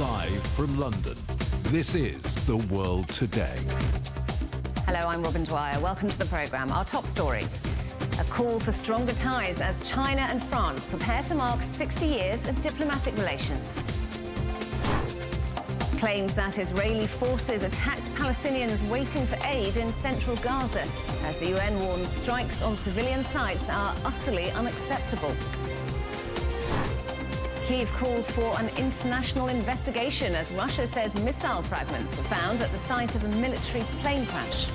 Live from London, this is The World Today. Hello, I'm Robin Dwyer. Welcome to the programme. Our top stories. A call for stronger ties as China and France prepare to mark 60 years of diplomatic relations. Claims that Israeli forces attacked Palestinians waiting for aid in central Gaza, as the UN warns strikes on civilian sites are utterly unacceptable. Kyiv calls for an international investigation as Russia says missile fragments were found at the site of a military plane crash.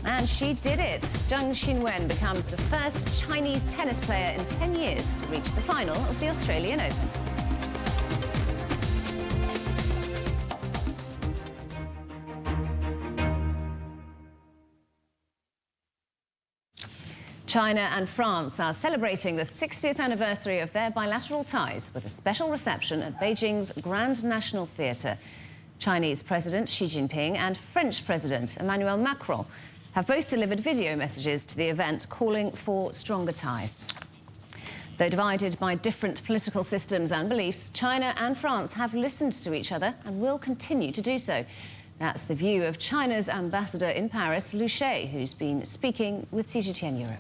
And she did it. Zheng Xinwen becomes the first Chinese tennis player in 10 years to reach the final of the Australian Open. China and France are celebrating the 60th anniversary of their bilateral ties with a special reception at Beijing's Grand National Theatre. Chinese President Xi Jinping and French President Emmanuel Macron have both delivered video messages to the event calling for stronger ties. Though divided by different political systems and beliefs, China and France have listened to each other and will continue to do so. That's the view of China's ambassador in Paris, Liu She, who's been speaking with CGTN Europe.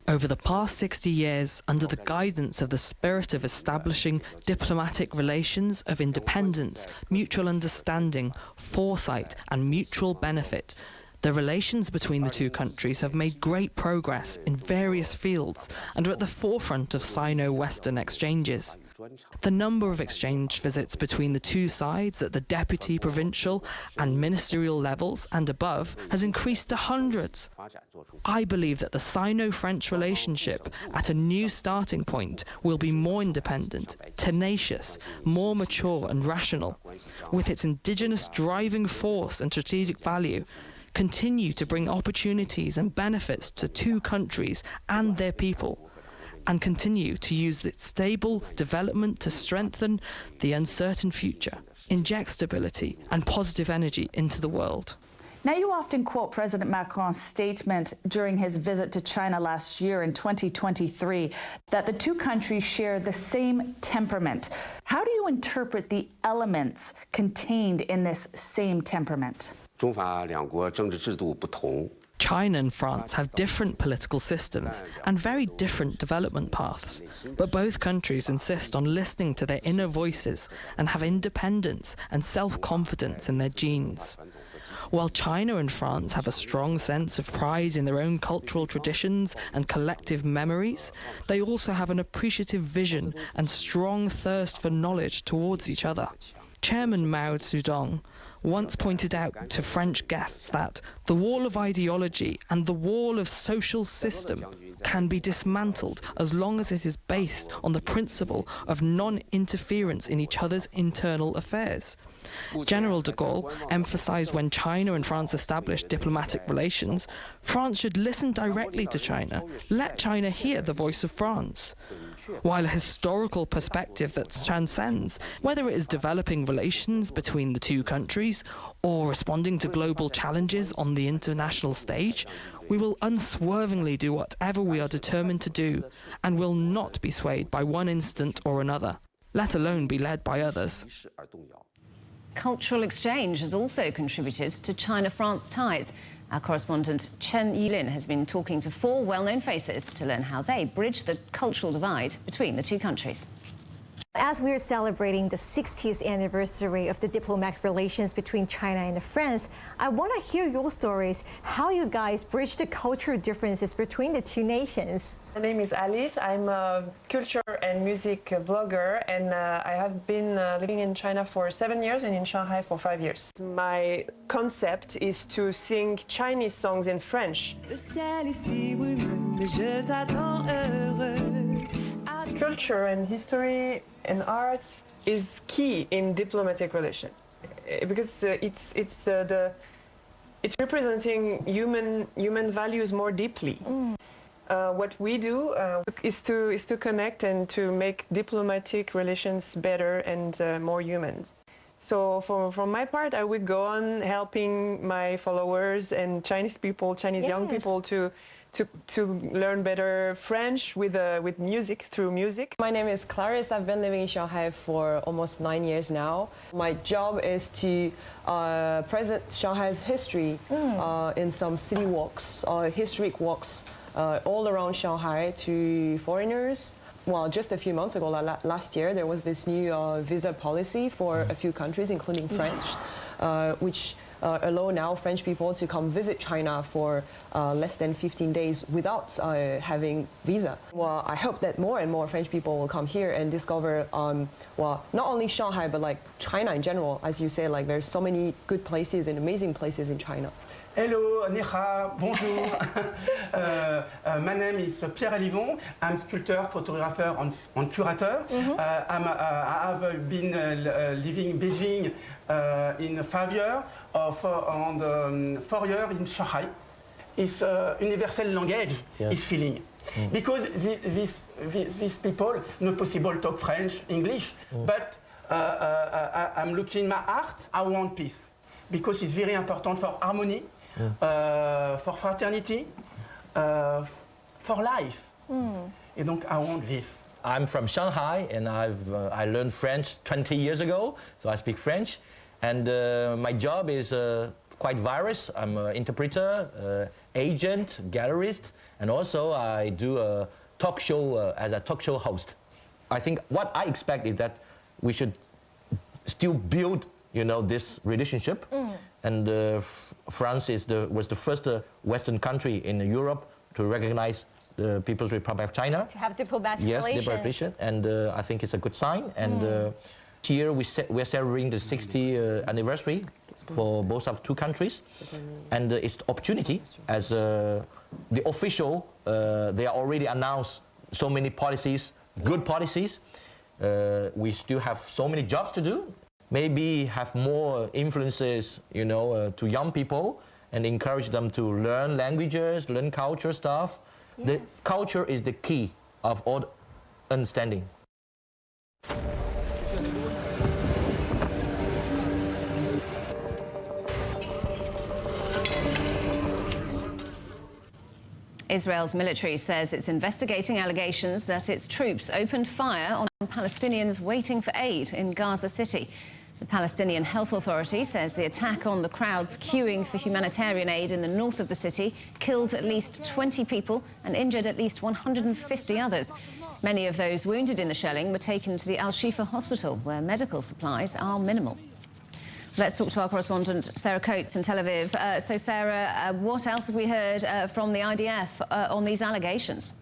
Over the past 60 years, under the guidance of the spirit of establishing diplomatic relations of independence, mutual understanding, foresight and mutual benefit, the relations between the two countries have made great progress in various fields and are at the forefront of Sino-Western exchanges. The number of exchange visits between the two sides at the deputy, provincial and ministerial levels and above has increased to hundreds. I believe that the Sino-French relationship at a new starting point will be more independent, tenacious, more mature and rational, with its indigenous driving force and strategic value, continue to bring opportunities and benefits to two countries and their people, and continue to use its stable development to strengthen the uncertain future, inject stability and positive energy into the world. Now, you often quote President Macron's statement during his visit to China last year in 2023 that the two countries share the same temperament. How do you interpret the elements contained in this same temperament? China and France have different political systems and very different development paths, but both countries insist on listening to their inner voices and have independence and self-confidence in their genes. While China and France have a strong sense of pride in their own cultural traditions and collective memories, they also have an appreciative vision and strong thirst for knowledge towards each other. Chairman Mao Zedong once pointed out to French guests that the wall of ideology and the wall of social system can be dismantled as long as it is based on the principle of non-interference in each other's internal affairs. General de Gaulle emphasized when China and France established diplomatic relations, France should listen directly to China, let China hear the voice of France. While a historical perspective that transcends, whether it is developing relations between the two countries or responding to global challenges on the international stage, we will unswervingly do whatever we are determined to do and will not be swayed by one incident or another, let alone be led by others. Cultural exchange has also contributed to China-France ties. Our correspondent Chen Yilin has been talking to four well-known faces to learn how they bridge the cultural divide between the two countries. As we are celebrating the 60th anniversary of the diplomatic relations between China and France, I want to hear your stories, how you guys bridge the cultural differences between the two nations. My name is Alice. I'm a culture and music blogger, and I have been living in China for 7 years and in Shanghai for 5 years. My concept is to sing Chinese songs in French. Culture and history and art is key in diplomatic relation because it's representing human values more deeply. What we do is to connect and to make diplomatic relations better and more human. So from my part, I would go on helping my followers and Chinese people, Chinese young people to to learn better French with music, through music. My name is Clarisse. I've been living in Shanghai for almost 9 years now. My job is to present Shanghai's history in some city walks, historic walks all around Shanghai to foreigners. Well, just a few months ago, last year, there was this new visa policy for a few countries, including France, which allow now French people to come visit China for less than 15 days without having visa. Well, I hope that more and more French people will come here and discover, well, not only Shanghai, but like China in general. As you say, like there's so many good places and amazing places in China. Hello, ni hao, bonjour. My name is Pierre Alivon. I'm sculptor, photographer, and curator. I have been living in Beijing in 5 years, and 4 years in Shanghai. It's universal language, is feeling. Because these people not possible talk French, English, but I'm looking my art, I want peace. Because it's very important for harmony, for fraternity, for life. And donc I want this. I'm from Shanghai, and I learned French 20 years ago, so I speak French. And my job is quite various. I'm an interpreter, agent, gallerist, and also I do a talk show as a talk show host. I think what I expect is that we should still build, you know, this relationship. And France was the first Western country in Europe to recognize the People's Republic of China. To have diplomatic yes, relations. Diplomatic relations. And I think it's a good sign. And here we're celebrating the 60th anniversary for both of two countries. And it's the opportunity as the official, they already announced so many policies, good policies. We still have so many jobs to do. Maybe have more influences, you know, to young people and encourage them to learn languages, learn culture stuff. Yes. The culture is the key of all understanding. Israel's military says it's investigating allegations that its troops opened fire on Palestinians waiting for aid in Gaza City. The Palestinian Health Authority says the attack on the crowds queuing for humanitarian aid in the north of the city killed at least 20 people and injured at least 150 others. Many of those wounded in the shelling were taken to the Al-Shifa hospital, where medical supplies are minimal. Let's talk to our correspondent, Sarah Coates in Tel Aviv. So, Sarah, what else have we heard from the IDF on these allegations?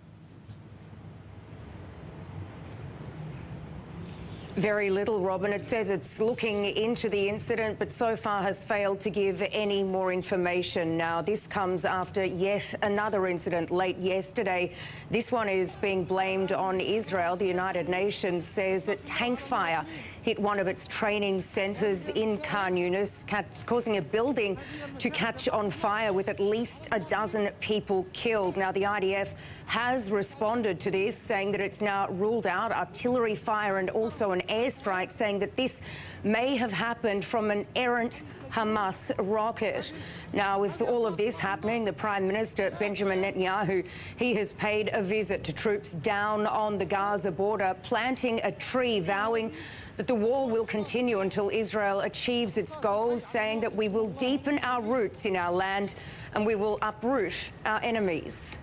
Very little, Robin. It says it's looking into the incident, but so far has failed to give any more information. Now, this comes after yet another incident late yesterday. This one is being blamed on Israel. The United Nations says that tank fire hit one of its training centres in Khan Yunis, causing a building to catch on fire with at least a dozen people killed. Now, the IDF has responded to this, saying that it's now ruled out artillery fire and also an airstrike, saying that this may have happened from an errant Hamas rocket. Now, with all of this happening, the Prime Minister, Benjamin Netanyahu, he has paid a visit to troops down on the Gaza border, planting a tree, vowing that the war will continue until Israel achieves its goals, saying that we will deepen our roots in our land and we will uproot our enemies.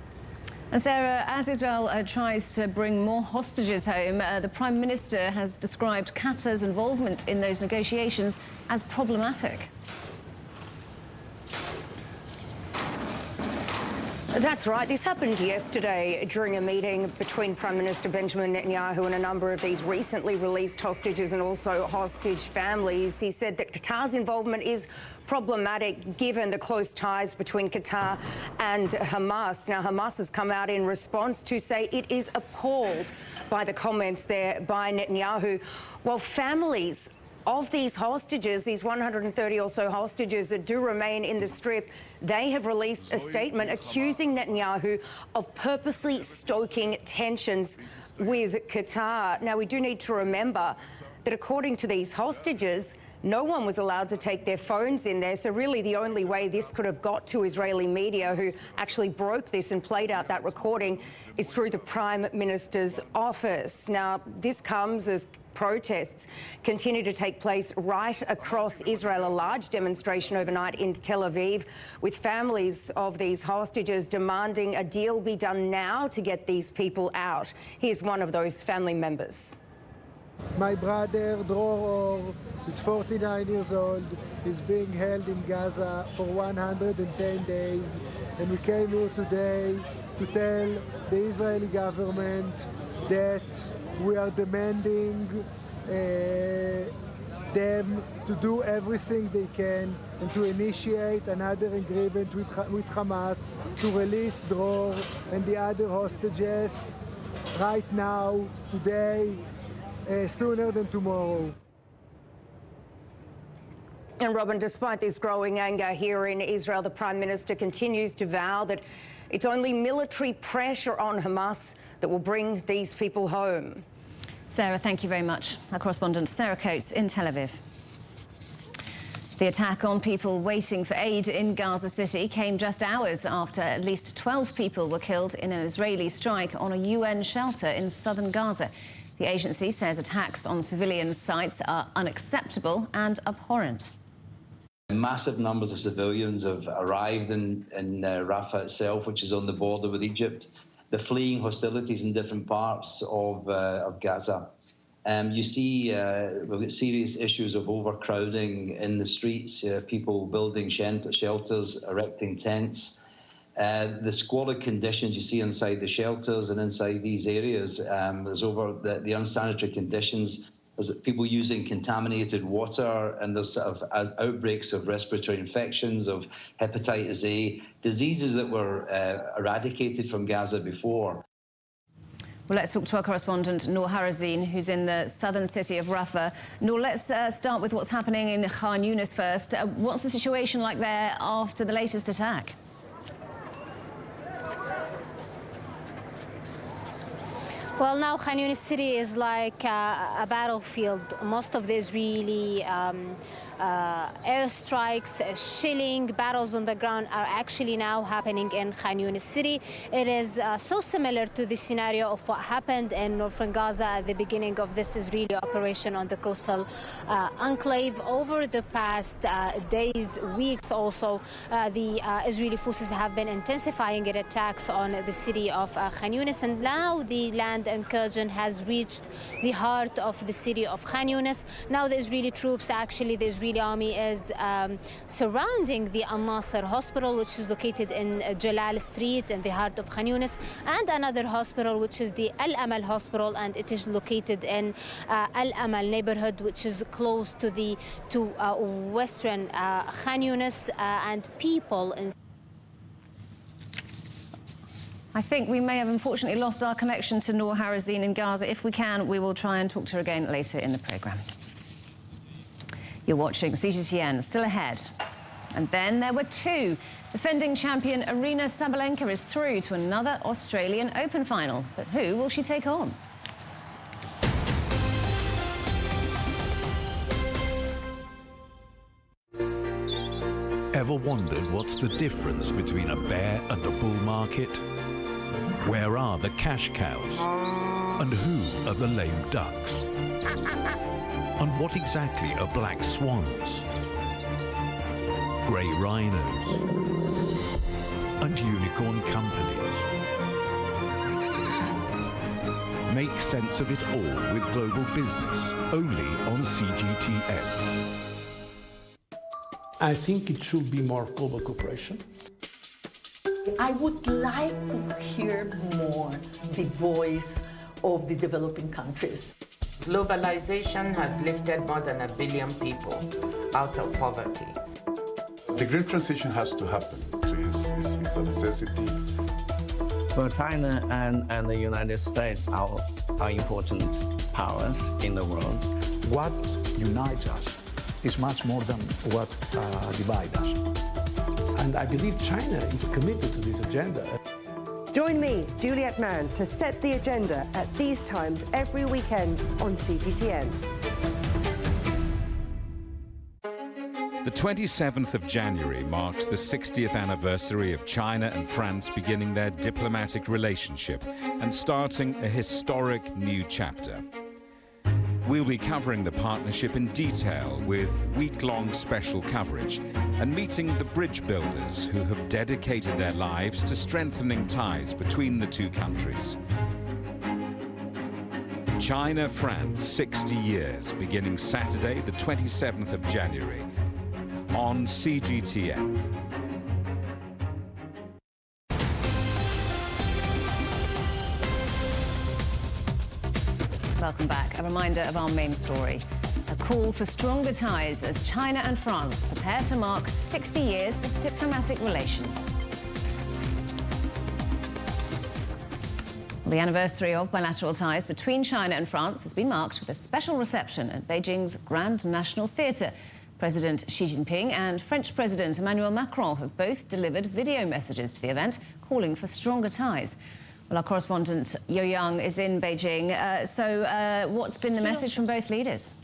And Sarah, as Israel tries to bring more hostages home, the Prime Minister has described Qatar's involvement in those negotiations as problematic. That's right. This happened yesterday during a meeting between Prime Minister Benjamin Netanyahu and a number of these recently released hostages and also hostage families. He said that Qatar's involvement is problematic given the close ties between Qatar and Hamas. Now, Hamas has come out in response to say it is appalled by the comments there by Netanyahu, while families of these hostages, these 130 or so hostages that do remain in the Strip, they have released a statement accusing Netanyahu of purposely stoking tensions with Qatar. Now, we do need to remember that according to these hostages, No one was allowed to take their phones in there, so really the only way this could have got to Israeli media, who actually broke this and played out that recording, is through the Prime Minister's office. Now, this comes as protests continue to take place right across Israel. A large demonstration overnight in Tel Aviv, with families of these hostages demanding a deal be done now to get these people out. Here's one of those family members. My brother, Dror Or, is 49 years old. He's being held in Gaza for 110 days. And we came here today to tell the Israeli government that we are demanding them to do everything they can and to initiate another agreement with Hamas to release Dror and the other hostages right now, today, sooner than tomorrow. And Robin, despite this growing anger here in Israel, the Prime Minister continues to vow that it's only military pressure on Hamas that will bring these people home. Sarah, thank you very much. Our correspondent Sarah Coates in Tel Aviv. The attack on people waiting for aid in Gaza City came just hours after at least 12 people were killed in an Israeli strike on a UN shelter in southern Gaza. The agency says attacks on civilian sites are unacceptable and abhorrent. Massive numbers of civilians have arrived in Rafah itself, which is on the border with Egypt. They're fleeing hostilities in different parts of Gaza. You see we've got serious issues of overcrowding in the streets, people building shelters, erecting tents. The squalid conditions you see inside the shelters and inside these areas, there's the unsanitary conditions, there's people using contaminated water, and there's sort of outbreaks of respiratory infections, of hepatitis A, diseases that were eradicated from Gaza before. Well, let's talk to our correspondent, Noor Harazin, who's in the southern city of Rafah. Noor, let's start with what's happening in Khan Yunis first. What's the situation like there after the latest attack? Well, now Khan Yunis city is like a battlefield. Most of the Israeli airstrikes, shelling, battles on the ground are actually now happening in Khan Yunis city. It is so similar to the scenario of what happened in northern Gaza at the beginning of this Israeli operation on the coastal enclave. Over the past days, weeks also, the Israeli forces have been intensifying their attacks on the city of Khan Yunis, and now the land incursion has reached the heart of the city of Khan Yunis. Now the Israeli troops, actually the Israeli army, is surrounding the Al-Nasser hospital, which is located in Jalal Street in the heart of Khan Yunis, and another hospital which is the Al-Amal hospital, and it is located in Al-Amal neighborhood, which is close to western Khan Yunis, and people in I think we may have unfortunately lost our connection to Noor Harazin in Gaza. If we can, we will try and talk to her again later in the programme. You're watching CGTN, still ahead. And then there were two. Defending champion Aryna Sabalenka is through to another Australian Open final. But who will she take on? Ever wondered what's the difference between a bear and a bull market? Where are the cash cows? And who are the lame ducks? And what exactly are black swans? Grey rhinos? And unicorn companies? Make sense of it all with Global Business, only on CGTN. I think it should be more global cooperation. I would like to hear more the voice of the developing countries. Globalization has lifted more than 1 billion people out of poverty. The green transition has to happen. It's a necessity. Well, China and the United States are important powers in the world. What unites us is much more than what divides us. And I believe China is committed to this agenda. Join me, Juliet Mann, to set the agenda at these times every weekend on CGTN. The 27th of January marks the 60th anniversary of China and France beginning their diplomatic relationship and starting a historic new chapter. We'll be covering the partnership in detail with week-long special coverage and meeting the bridge builders who have dedicated their lives to strengthening ties between the two countries. China-France 60 years, beginning Saturday, the 27th of January, on CGTN. Welcome back. A reminder of our main story. A call for stronger ties as China and France prepare to mark 60 years of diplomatic relations. The anniversary of bilateral ties between China and France has been marked with a special reception at Beijing's Grand National Theatre. President Xi Jinping and French President Emmanuel Macron have both delivered video messages to the event calling for stronger ties. Well, our correspondent Yo Young is in Beijing. What's been the message from both leaders?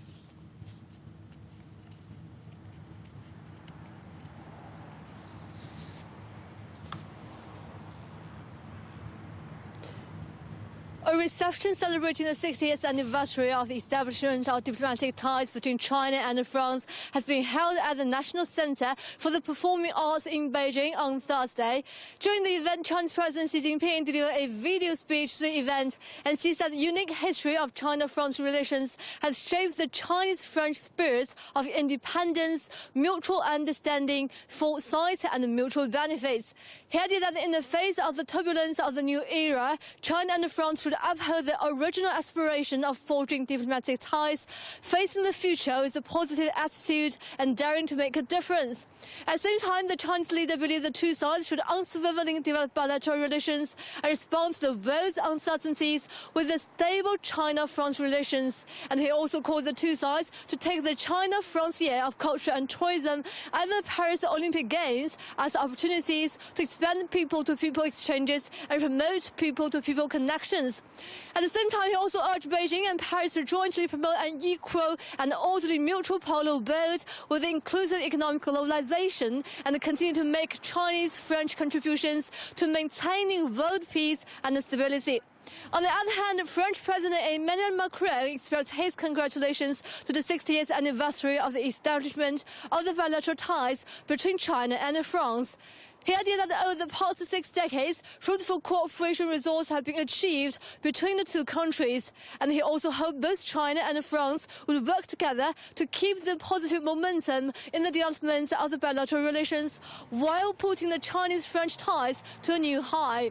A reception celebrating the 60th anniversary of the establishment of diplomatic ties between China and France has been held at the National Center for the Performing Arts in Beijing on Thursday. During the event, Chinese President Xi Jinping delivered a video speech to the event, and she said the unique history of China-France relations has shaped the Chinese-French spirits of independence, mutual understanding, foresight and mutual benefits. He added that in the face of the turbulence of the new era, China and France should uphold the original aspiration of forging diplomatic ties, facing the future with a positive attitude and daring to make a difference. At the same time, the Chinese leader believes the two sides should unswervingly develop bilateral relations and respond to the world's uncertainties with a stable China-France relations. And he also called the two sides to take the China-France Year of Culture and Tourism and the Paris Olympic Games as opportunities to expand people-to-people exchanges and promote people-to-people connections. At the same time, he also urged Beijing and Paris to jointly promote an equal and orderly mutual polar world with inclusive economic globalization and continue to make Chinese-French contributions to maintaining world peace and stability. On the other hand, French President Emmanuel Macron expressed his congratulations to the 60th anniversary of the establishment of the bilateral ties between China and France. He added that over the past 6 decades, fruitful cooperation results have been achieved between the two countries, and he also hoped both China and France would work together to keep the positive momentum in the development of the bilateral relations while putting the Chinese-French ties to a new high.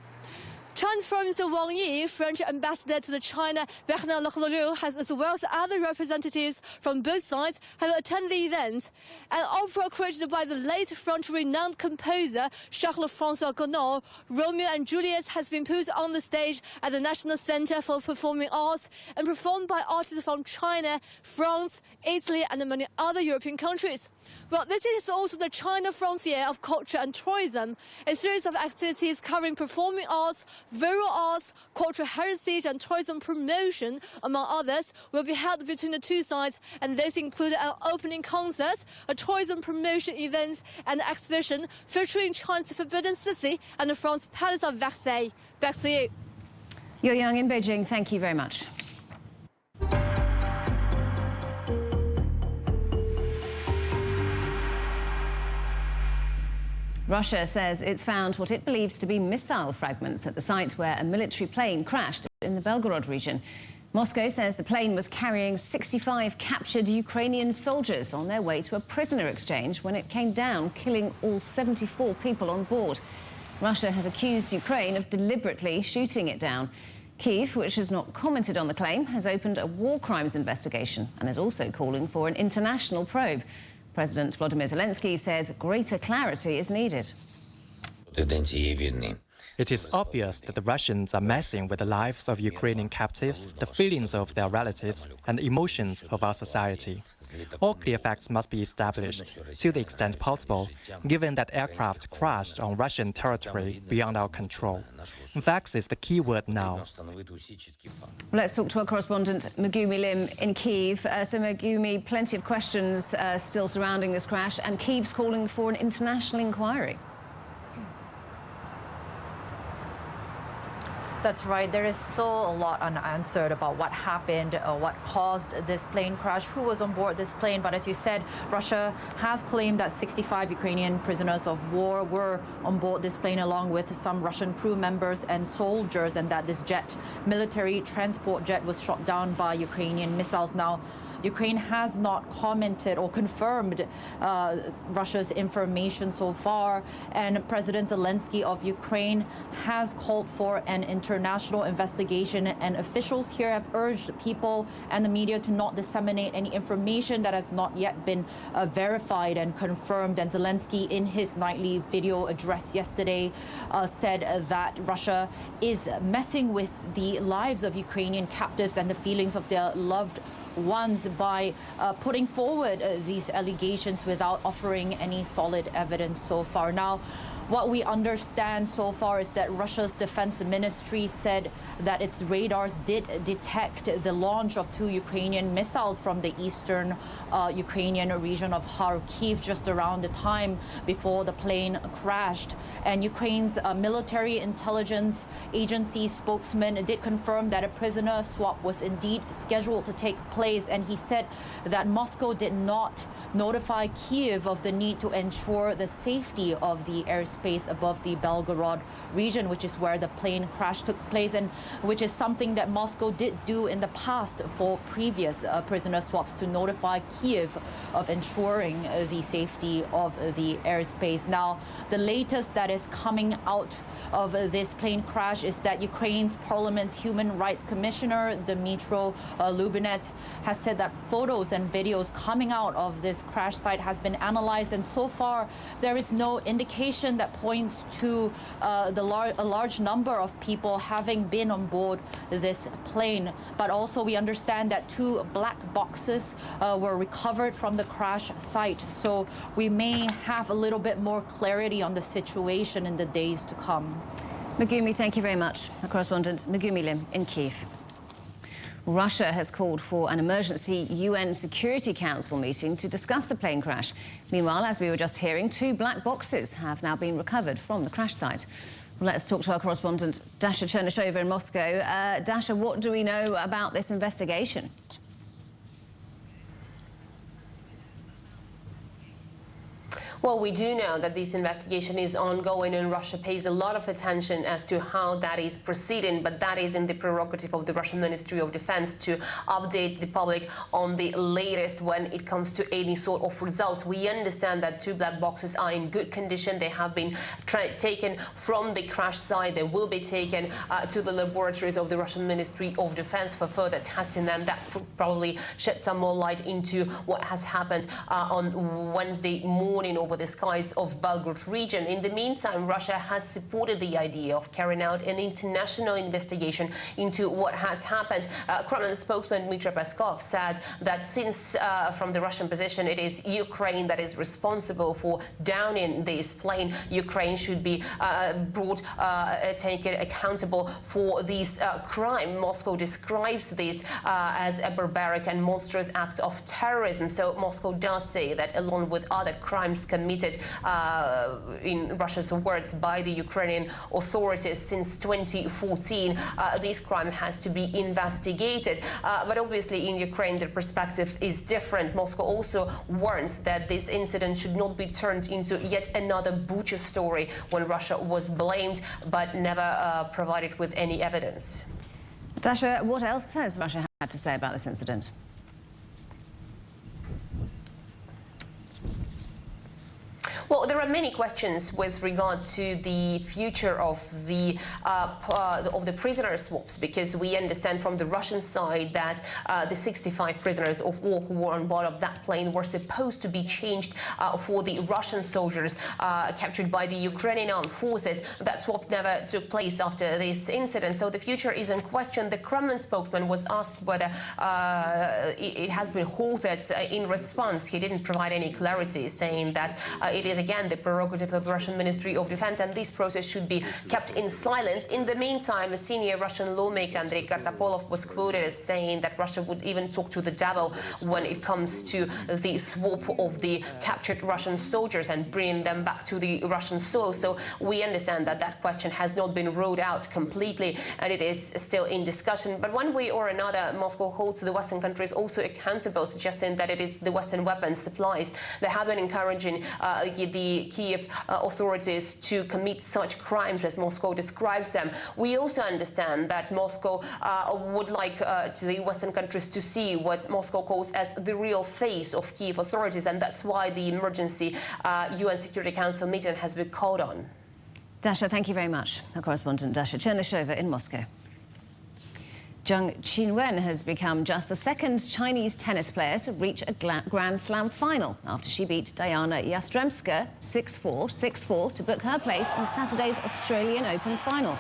Chinese Foreign Minister Wang Yi, French ambassador to the China, Bernard Lacroix, as well as other representatives from both sides, have attended the event. An opera created by the late French-renowned composer Charles-François Gounod, Romeo and Juliet, has been put on the stage at the National Center for Performing Arts and performed by artists from China, France, Italy and many other European countries. Well, this is also the China-France Year of Culture and Tourism, a series of activities covering performing arts, visual arts, cultural heritage and tourism promotion, among others, will be held between the two sides, and these include an opening concert, a tourism promotion event and an exhibition featuring China's Forbidden City and the French Palace of Versailles. Back to you. Yo Young in Beijing, thank you very much. Russia says it's found what it believes to be missile fragments at the site where a military plane crashed in the Belgorod region. Moscow says the plane was carrying 65 captured Ukrainian soldiers on their way to a prisoner exchange when it came down, killing all 74 people on board. Russia has accused Ukraine of deliberately shooting it down. Kyiv, which has not commented on the claim, has opened a war crimes investigation and is also calling for an international probe. President Volodymyr Zelensky says greater clarity is needed. It is obvious that the Russians are messing with the lives of Ukrainian captives, the feelings of their relatives, and the emotions of our society. All clear facts must be established, to the extent possible, given that aircraft crashed on Russian territory beyond our control. Facts is the key word now. Let's talk to our correspondent Megumi Lim in Kyiv. So Megumi, plenty of questions still surrounding this crash, and Kyiv's calling for an international inquiry. That's right. There is still a lot unanswered about what happened, what caused this plane crash, who was on board this plane. But as you said, Russia has claimed that 65 Ukrainian prisoners of war were on board this plane, along with some Russian crew members and soldiers, and that this military transport jet, was shot down by Ukrainian missiles. Now, Ukraine has not commented or confirmed Russia's information so far, and President Zelensky of Ukraine has called for an international investigation, and officials here have urged people and the media to not disseminate any information that has not yet been verified and confirmed. And Zelensky, in his nightly video address yesterday, said that Russia is messing with the lives of Ukrainian captives and the feelings of their loved ones by putting forward these allegations without offering any solid evidence so far. Now, what we understand so far is that Russia's defense ministry said that its radars did detect the launch of 2 Ukrainian missiles from the eastern Ukrainian region of Kharkiv just around the time before the plane crashed. And Ukraine's military intelligence agency spokesman did confirm that a prisoner swap was indeed scheduled to take place. And he said that Moscow did not notify Kyiv of the need to ensure the safety of the airspace above the Belgorod region, which is where the plane crash took place, and which is something that Moscow did do in the past for previous prisoner swaps, to notify Kyiv of ensuring the safety of the airspace. Now, the latest that is coming out of this plane crash is that Ukraine's Parliament's Human Rights Commissioner, Dmytro Lubinets, has said that photos and videos coming out of this crash site has been analyzed, and so far there is no indication that points to a large number of people having been on board this plane. But also we understand that 2 black boxes were recovered from the crash site. So we may have a little bit more clarity on the situation in the days to come. Megumi, thank you very much. Our correspondent Megumi Lim in Kyiv. Russia has called for an emergency UN Security Council meeting to discuss the plane crash. Meanwhile, as we were just hearing, 2 black boxes have now been recovered from the crash site. Well, let's talk to our correspondent Dasha Chernyshova in Moscow. Dasha, what do we know about this investigation? Well, we do know that this investigation is ongoing, and Russia pays a lot of attention as to how that is proceeding, but that is in the prerogative of the Russian Ministry of Defense to update the public on the latest when it comes to any sort of results. We understand that 2 black boxes are in good condition. They have been taken from the crash site. They will be taken to the laboratories of the Russian Ministry of Defense for further testing, and that probably shed some more light into what has happened on Wednesday morning over the skies of Belgorod region. In the meantime, Russia has supported the idea of carrying out an international investigation into what has happened. Kremlin spokesman Dmitry Peskov said that since from the Russian position it is Ukraine that is responsible for downing this plane, Ukraine should be taken accountable for this crime. Moscow describes this as a barbaric and monstrous act of terrorism. So Moscow does say that, along with other crimes committed in Russia's words by the Ukrainian authorities since 2014, this crime has to be investigated. But obviously in Ukraine the perspective is different. Moscow also warns that this incident should not be turned into yet another Bucha story, when Russia was blamed but never provided with any evidence. Dasha, what else has Russia had to say about this incident? Well, there are many questions with regard to the future of the prisoner swaps, because we understand from the Russian side that the 65 prisoners of war who were on board of that plane were supposed to be changed for the Russian soldiers captured by the Ukrainian armed forces. That swap never took place after this incident, so the future is in question. The Kremlin spokesman was asked whether it has been halted. In response, he didn't provide any clarity, saying that it is again the prerogative of the Russian Ministry of Defense and this process should be kept in silence. In the meantime, a senior Russian lawmaker, Andrei Kartapolov, was quoted as saying that Russia would even talk to the devil when it comes to the swap of the captured Russian soldiers and bringing them back to the Russian soil. So we understand that that question has not been ruled out completely and it is still in discussion. But one way or another, Moscow holds the Western countries also accountable, suggesting that it is the Western weapons supplies that have been encouraging the Kiev authorities to commit such crimes as Moscow describes them. We also understand that Moscow would like to the Western countries to see what Moscow calls as the real face of Kiev authorities, and that's why the emergency UN Security Council meeting has been called on. Dasha, thank you very much. Our correspondent Dasha Chernyshova in Moscow. Zheng Qinwen has become just the second Chinese tennis player to reach a Grand Slam final after she beat Diana Yastremska 6-4, 6-4 to book her place in Saturday's Australian Open final.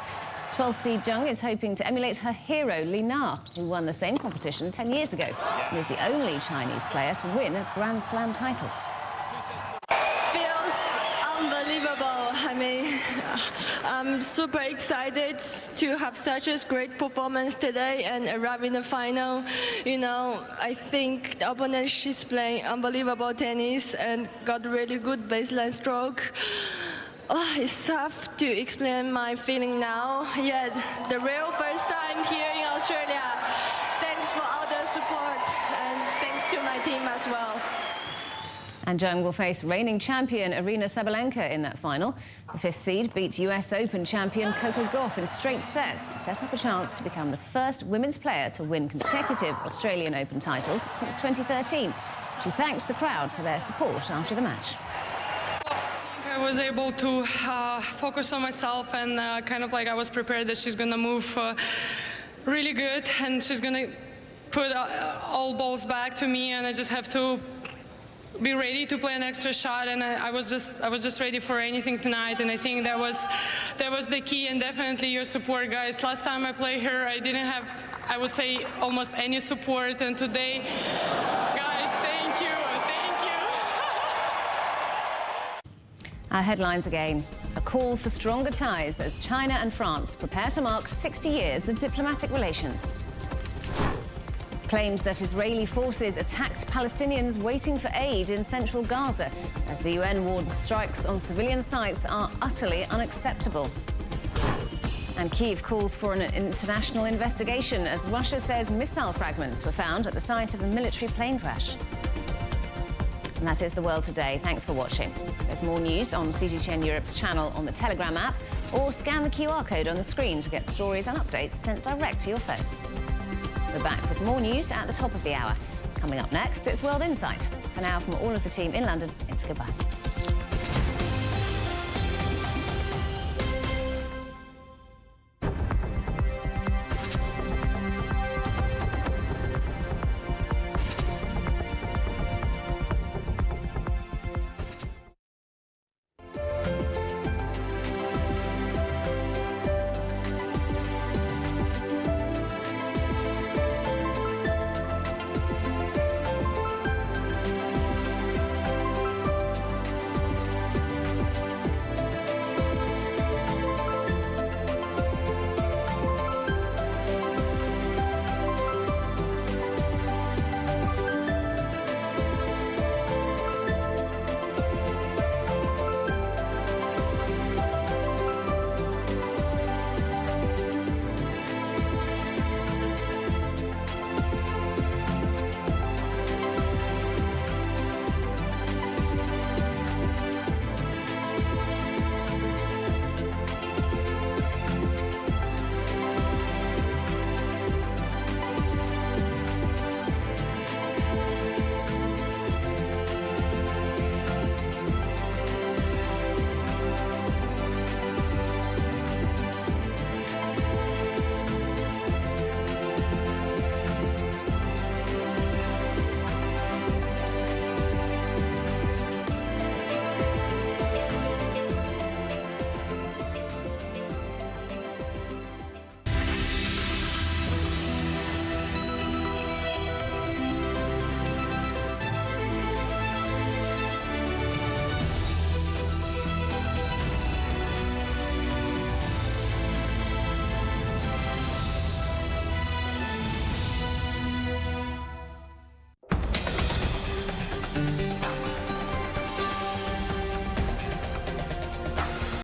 12th seed Zheng is hoping to emulate her hero Li Na, who won the same competition 10 years ago and is the only Chinese player to win a Grand Slam title. Feels unbelievable. I mean, I'm super excited to have such a great performance today and arrive in the final. You know, I think the opponent, she's playing unbelievable tennis and got really good baseline stroke. Oh, it's tough to explain my feeling now. Yeah, the real first time here in Australia. Thanks for all the support and thanks to my team as well. And Zheng will face reigning champion Aryna Sabalenka in that final. The 5th seed beat US Open champion Coco Gauff in straight sets to set up a chance to become the first women's player to win consecutive Australian Open titles since 2013. She thanked the crowd for their support after the match. I was able to focus on myself and kind of like I was prepared that she's going to move really good and she's going to put all balls back to me, and I just have to be ready to play an extra shot, and I was just ready for anything tonight, and I think that was the key, and definitely your support, guys. Last time I played her, I didn't have, I would say, almost any support, and today, guys, thank you. Our headlines again. A call for stronger ties as China and France prepare to mark 60 years of diplomatic relations. Claims that Israeli forces attacked Palestinians waiting for aid in central Gaza as the UN warns strikes on civilian sites are utterly unacceptable. And Kyiv calls for an international investigation as Russia says missile fragments were found at the site of a military plane crash. And that is The World Today. Thanks for watching. There's more news on CGTN Europe's channel on the Telegram app, or scan the QR code on the screen to get stories and updates sent direct to your phone. We're back with more news at the top of the hour. Coming up next, it's World Insight. For now, from all of the team in London, it's goodbye.